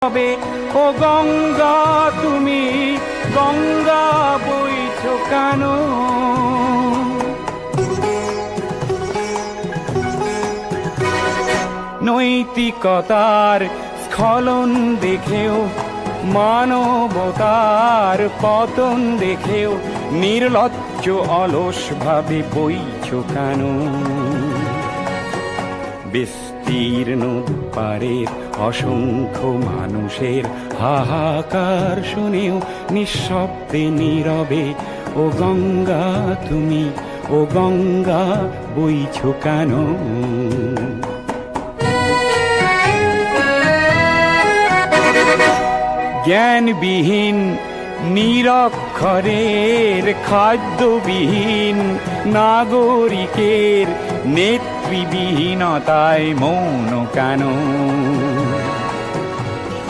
হবে ও গঙ্গা তুমি গঙ্গা বইছো কেন? নৈতিকতার স্খলন দেখেও মানবতার পতন দেখেও নির্লজ্জ অলস ভাবে বইছো কেন? বিস্তীর্ণ পারের অসংখ্য মানুষের হাহাকার শুনেও নিঃশব্দে নীরবে ও গঙ্গা তুমি ও গঙ্গা বইছো কেন? জ্ঞানবিহীন নিরক্ষরের খাদ্যবিহীন নাগরিকের নেতৃবিহীনতায় মৌন কেন?